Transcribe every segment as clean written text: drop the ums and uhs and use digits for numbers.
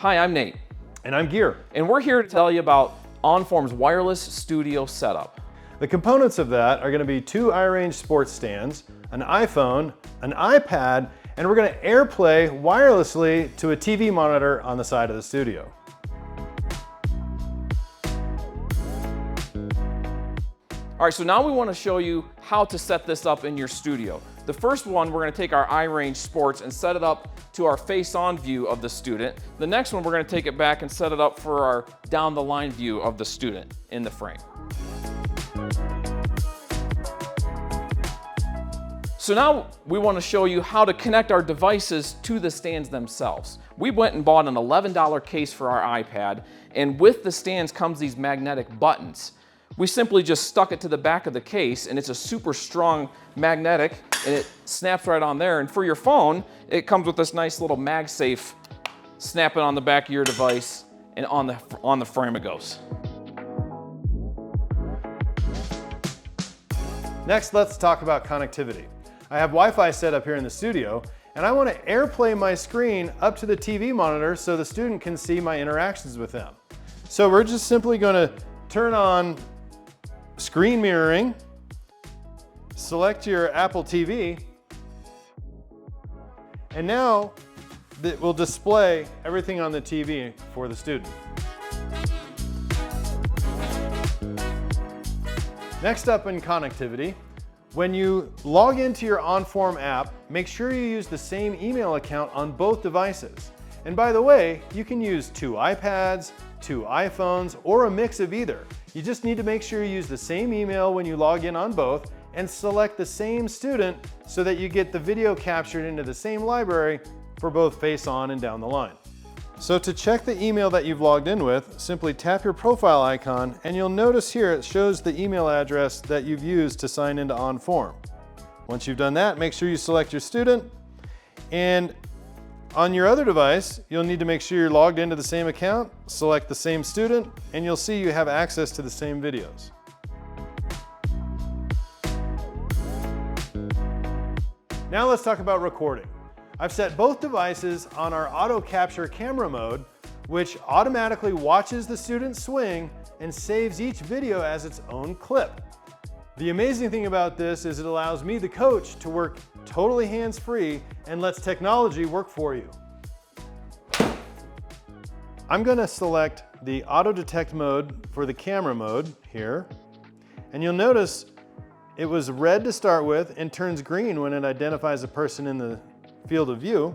Hi, I'm Nate. And I'm Gear. And we're here to tell you about Onform's wireless studio setup. The components of that are going to be two iRange sports stands, an iPhone, an iPad, and we're going to AirPlay wirelessly to a TV monitor on the side of the studio. All right, so now we want to show you how to set this up in your studio. The first one, we're going to take our iRange Sports and set it up to our face-on view of the student. The next one, we're going to take it back and set it up for our down-the-line view of the student in the frame. So now we want to show you how to connect our devices to the stands themselves. We went and bought an $11 case for our iPad, and with the stands comes these magnetic buttons. We simply just stuck it to the back of the case, and it's a super strong magnetic, and it snaps right on there. And for your phone, it comes with this nice little MagSafe. Snap it on the back of your device, and on the frame it goes. Next, let's talk about connectivity. I have Wi-Fi set up here in the studio, and I want to AirPlay my screen up to the TV monitor so the student can see my interactions with them. So we're just simply going to turn on screen mirroring, select your Apple TV, and now it will display everything on the TV for the student. Next up in connectivity, when you log into your Onform app, make sure you use the same email account on both devices. And by the way, you can use two iPads, two iPhones, or a mix of either. You just need to make sure you use the same email when you log in on both and select the same student so that you get the video captured into the same library for both face on and down the line. So to check the email that you've logged in with, simply tap your profile icon and you'll notice here it shows the email address that you've used to sign into Onform. Once you've done that, make sure you select your student, and on your other device, you'll need to make sure you're logged into the same account, select the same student, and you'll see you have access to the same videos. Now let's talk about recording. I've set both devices on our auto capture camera mode, which automatically watches the student swing and saves each video as its own clip. The amazing thing about this is it allows me, the coach, to work totally hands-free and lets technology work for you. I'm going to select the auto detect mode for the camera mode here, and you'll notice it was red to start with and turns green when it identifies a person in the field of view.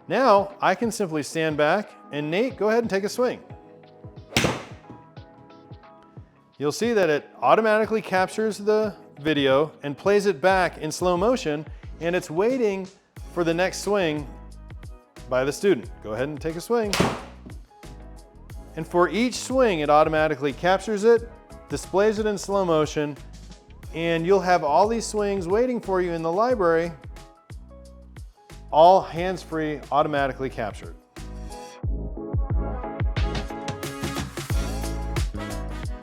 Now I can simply stand back and Nate, go ahead and take a swing. You'll see that it automatically captures the video and plays it back in slow motion, and it's waiting for the next swing by the student. Go ahead and take a swing. And for each swing, it automatically captures it, displays it in slow motion, and you'll have all these swings waiting for you in the library, all hands-free, automatically captured.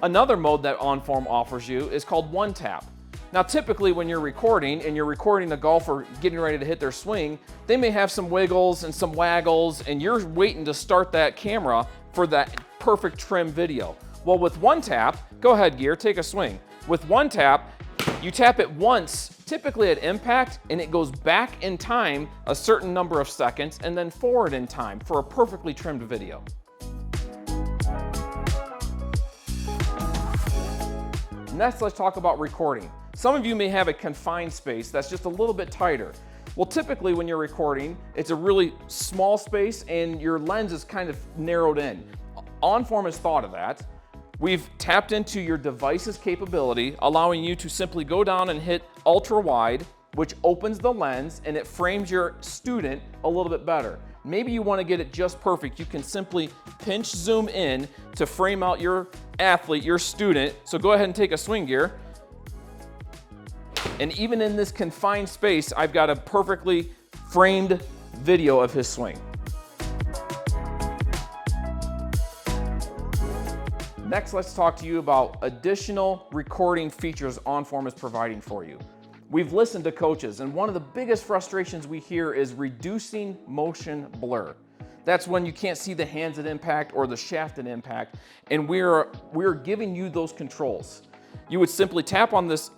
Another mode that Onform offers you is called One Tap. Now typically when you're recording and you're recording a golfer getting ready to hit their swing, they may have some wiggles and some waggles and you're waiting to start that camera for that perfect trim video. Well, with One Tap, go ahead Gear, take a swing. With One Tap, you tap it once, typically at impact, and it goes back in time a certain number of seconds and then forward in time for a perfectly trimmed video. Next, let's talk about recording. Some of you may have a confined space that's just a little bit tighter. Well, typically when you're recording, it's a really small space and your lens is kind of narrowed in. Onform has thought of that. We've tapped into your device's capability, allowing you to simply go down and hit ultra wide, which opens the lens and it frames your student a little bit better. Maybe you want to get it just perfect. You can simply pinch zoom in to frame out your athlete, your student. So go ahead and take a swing, Gear. And even in this confined space, I've got a perfectly framed video of his swing. Next, let's talk to you about additional recording features Onform is providing for you. We've listened to coaches, and one of the biggest frustrations we hear is reducing motion blur. That's when you can't see the hands at impact or the shaft at impact. And we're giving you those controls. You would simply tap on this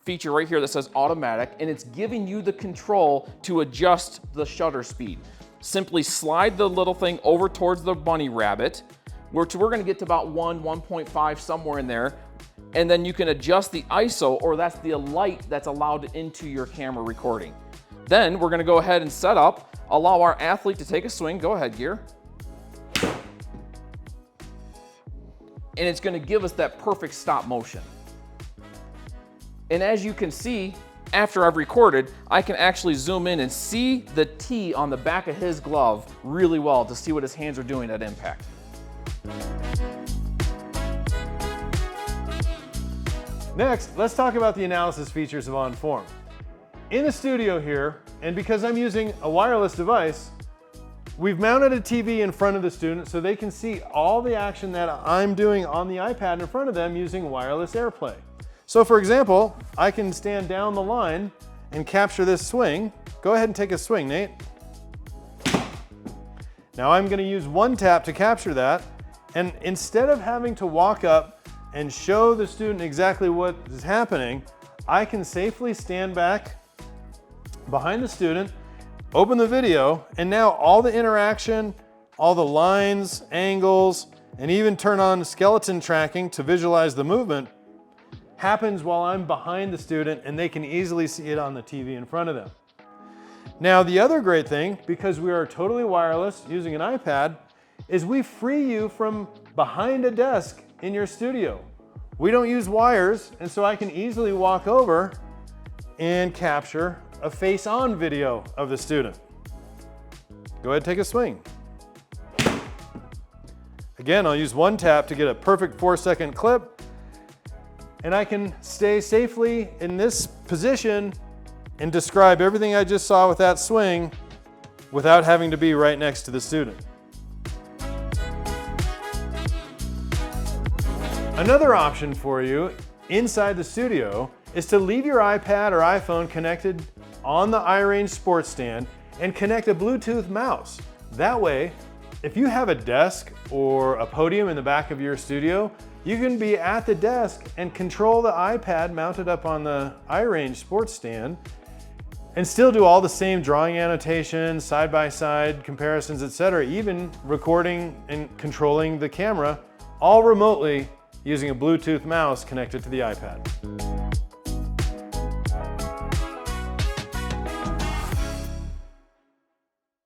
feature right here that says automatic, and it's giving you the control to adjust the shutter speed. Simply slide the little thing over towards the bunny rabbit, which we're gonna get to about 1.5, somewhere in there. And then you can adjust the ISO, or that's the light that's allowed into your camera recording. Then we're gonna go ahead and set up, allow our athlete to take a swing. Go ahead, Gear. And it's gonna give us that perfect stop motion. And as you can see, after I've recorded, I can actually zoom in and see the T on the back of his glove really well to see what his hands are doing at impact. Next, let's talk about the analysis features of Onform. In the studio here, and because I'm using a wireless device, we've mounted a TV in front of the student so they can see all the action that I'm doing on the iPad in front of them using wireless AirPlay. So for example, I can stand down the line and capture this swing. Go ahead and take a swing, Nate. Now I'm gonna use one tap to capture that, and instead of having to walk up and show the student exactly what is happening, I can safely stand back behind the student, open the video, and now all the interaction, all the lines, angles, and even turn on skeleton tracking to visualize the movement happens while I'm behind the student, and they can easily see it on the TV in front of them. Now, the other great thing, because we are totally wireless using an iPad, is we free you from behind a desk in your studio. We don't use wires, and so I can easily walk over and capture a face-on video of the student. Go ahead, take a swing. Again, I'll use one tap to get a perfect 4-second clip, and I can stay safely in this position and describe everything I just saw with that swing without having to be right next to the student. Another option for you inside the studio is to leave your iPad or iPhone connected on the iRange sports stand and connect a Bluetooth mouse. That way, if you have a desk or a podium in the back of your studio, you can be at the desk and control the iPad mounted up on the iRange sports stand and still do all the same drawing annotations, side-by-side comparisons, etc., even recording and controlling the camera, all remotely using a Bluetooth mouse connected to the iPad.